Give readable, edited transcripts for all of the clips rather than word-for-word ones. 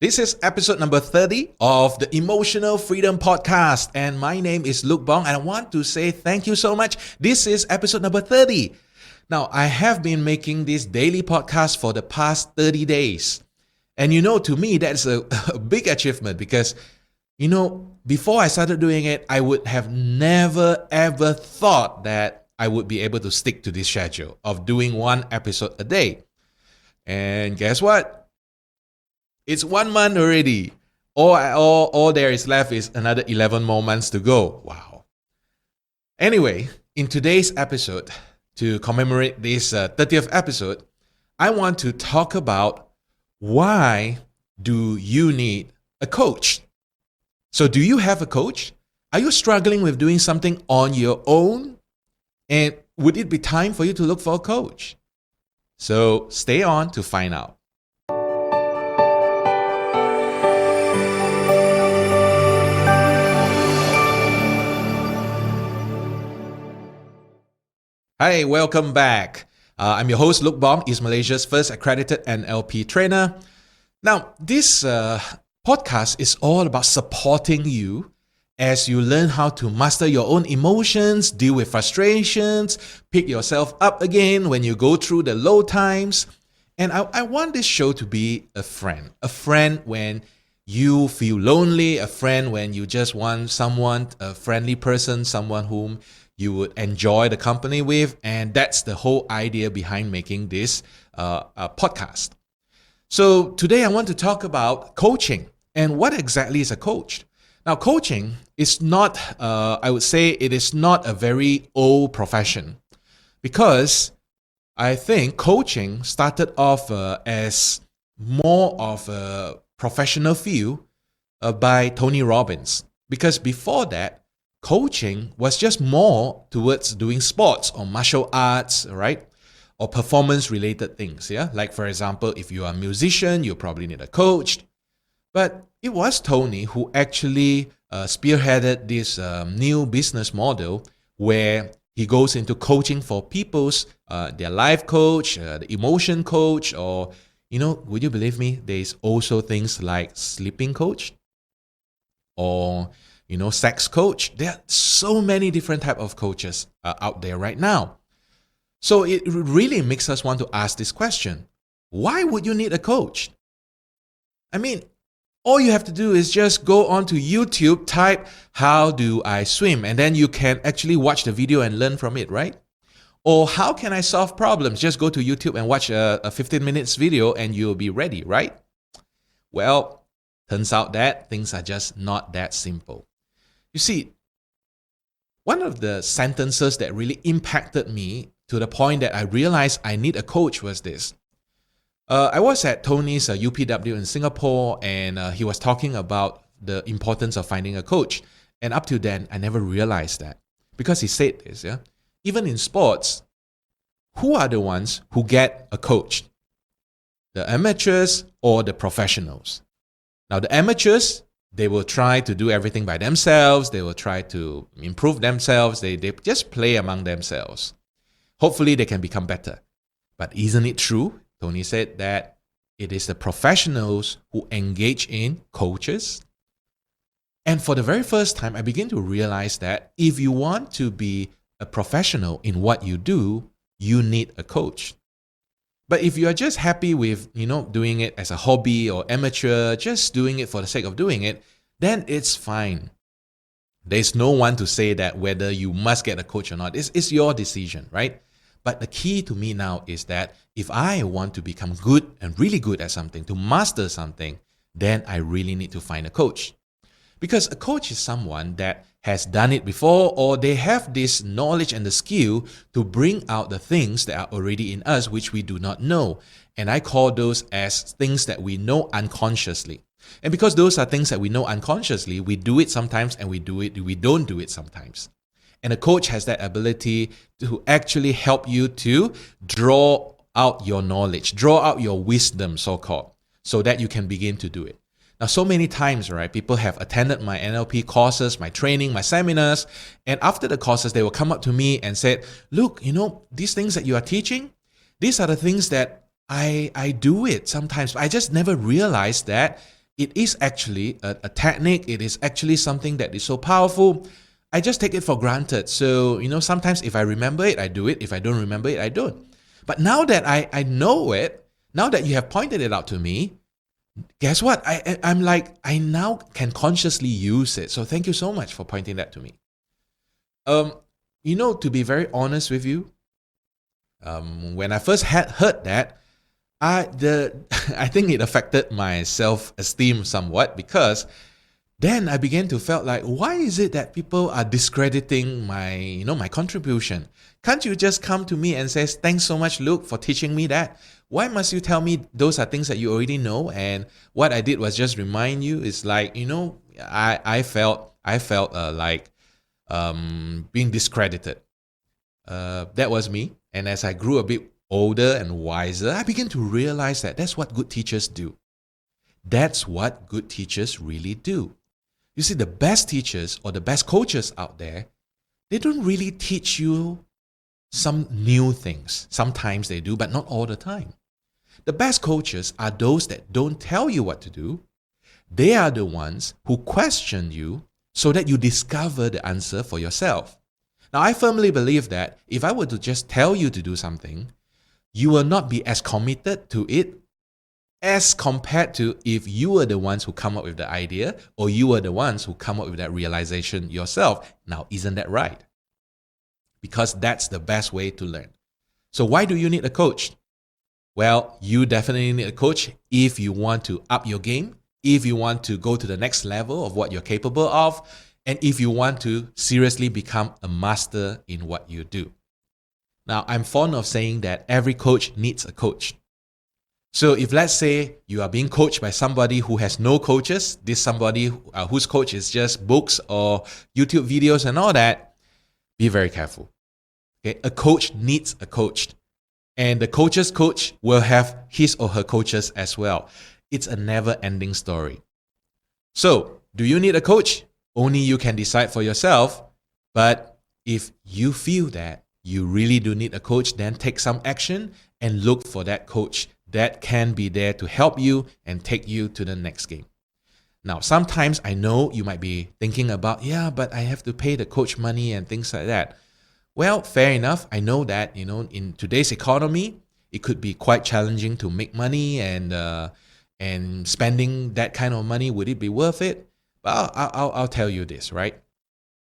This is episode number 30 of the Emotional Freedom Podcast, and my name is Luke Bong, and I want to say thank you so much. This is episode number 30. Now, I have been making this daily podcast for the past 30 days, and to me, that's a big achievement because, before I started doing it, I would have never ever thought that I would be able to stick to this schedule of doing one episode a day. And guess what? It's 1 month already. All there is left is another 11 more months to go. Wow. Anyway, in today's episode, to commemorate this 30th episode, I want to talk about why do you need a coach? So do you have a coach? Are you struggling with doing something on your own? And would it be time for you to look for a coach? So stay on to find out. Hi, welcome back. I'm your host, Luke Bong, is Malaysia's first accredited NLP trainer. Now, this podcast is all about supporting you as you learn how to master your own emotions, deal with frustrations, pick yourself up again when you go through the low times. And I want this show to be a friend when you feel lonely, a friend when you just want someone, a friendly person, someone whom you would enjoy the company with, and that's the whole idea behind making this podcast. So today I want to talk about coaching and what exactly is a coach. Now, coaching is not, I would say it is not a very old profession because I think coaching started off as more of a professional field by Tony Robbins, because before that, coaching was just more towards doing sports or martial arts, right? Or performance-related things, yeah? Like, for example, if you are a musician, you probably need a coach. But it was Tony who actually spearheaded this new business model where he goes into coaching for people's, their life coach, the emotion coach, or, would you believe me? There's also things like sleeping coach or sex coach. There are so many different types of coaches out there right now. So it really makes us want to ask this question. Why would you need a coach? I mean, all you have to do is just go onto YouTube, type, how do I swim? And then you can actually watch the video and learn from it, right? Or how can I solve problems? Just go to YouTube and watch a 15 minutes video and you'll be ready, right? Well, turns out that things are just not that simple. You see, one of the sentences that really impacted me to the point that I realized I need a coach was this. I was at Tony's UPW in Singapore, and he was talking about the importance of finding a coach. And up to then, I never realized that. Because he said this, yeah? Even in sports, who are the ones who get a coach? The amateurs or the professionals? Now, the amateurs, they will try to do everything by themselves. They will try to improve themselves. They just play among themselves. Hopefully, they can become better. But isn't it true? Tony said that it is the professionals who engage in coaches. And for the very first time, I begin to realize that if you want to be a professional in what you do, you need a coach. But if you are just happy with, doing it as a hobby or amateur, just doing it for the sake of doing it, then it's fine. There's no one to say that whether you must get a coach or not. It's your decision, right? But the key to me now is that if I want to become good and really good at something, to master something, then I really need to find a coach. Because a coach is someone that has done it before, or they have this knowledge and the skill to bring out the things that are already in us which we do not know. And I call those as things that we know unconsciously. And because those are things that we know unconsciously, we do it sometimes and we don't do it sometimes. And a coach has that ability to actually help you to draw out your knowledge, draw out your wisdom, so-called, so that you can begin to do it. Now, so many times, right, people have attended my NLP courses, my training, my seminars, and after the courses, they will come up to me and say, look, these things that you are teaching, these are the things that I do it sometimes. I just never realized that it is actually a technique. It is actually something that is so powerful. I just take it for granted. So, sometimes if I remember it, I do it. If I don't remember it, I don't. But now that I know it, now that you have pointed it out to me, guess what? I'm like, I now can consciously use it. So thank you so much for pointing that to me. To be very honest with you, when I first had heard that, I think it affected my self-esteem somewhat, because then I began to felt like, why is it that people are discrediting my contribution? Can't you just come to me and say, thanks so much, Luke, for teaching me that? Why must you tell me those are things that you already know? And what I did was just remind you. It's like, I felt like being discredited. That was me. And as I grew a bit older and wiser, I began to realize that that's what good teachers do. That's what good teachers really do. You see, the best teachers or the best coaches out there, they don't really teach you some new things. Sometimes they do, but not all the time. The best coaches are those that don't tell you what to do. They are the ones who question you so that you discover the answer for yourself. Now, I firmly believe that if I were to just tell you to do something, you will not be as committed to it as compared to if you were the ones who come up with the idea, or you were the ones who come up with that realization yourself. Now, isn't that right? Because that's the best way to learn. So why do you need a coach? Well, you definitely need a coach if you want to up your game, if you want to go to the next level of what you're capable of, and if you want to seriously become a master in what you do. Now, I'm fond of saying that every coach needs a coach. So if, let's say, you are being coached by somebody who has no coaches, this somebody whose coach is just books or YouTube videos and all that, be very careful. Okay? A coach needs a coach. And the coach's coach will have his or her coaches as well. It's a never-ending story. So, do you need a coach? Only you can decide for yourself. But if you feel that you really do need a coach, then take some action and look for that coach that can be there to help you and take you to the next game. Now, sometimes I know you might be thinking about, but I have to pay the coach money and things like that. Well, fair enough. I know that, in today's economy, it could be quite challenging to make money, and spending that kind of money, would it be worth it? But I'll tell you this, right?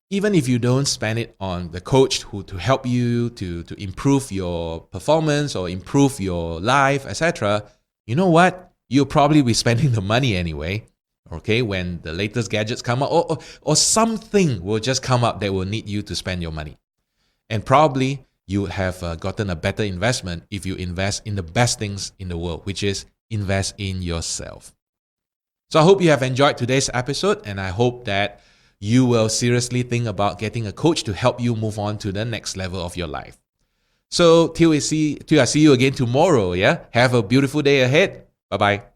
Even if you don't spend it on the coach to help you to improve your performance or improve your life, etc., you know what? You'll probably be spending the money anyway, okay, when the latest gadgets come out, or something will just come up that will need you to spend your money. And probably you have gotten a better investment if you invest in the best things in the world, which is invest in yourself. So I hope you have enjoyed today's episode, and I hope that you will seriously think about getting a coach to help you move on to the next level of your life. So till I see you again tomorrow, yeah? Have a beautiful day ahead. Bye-bye.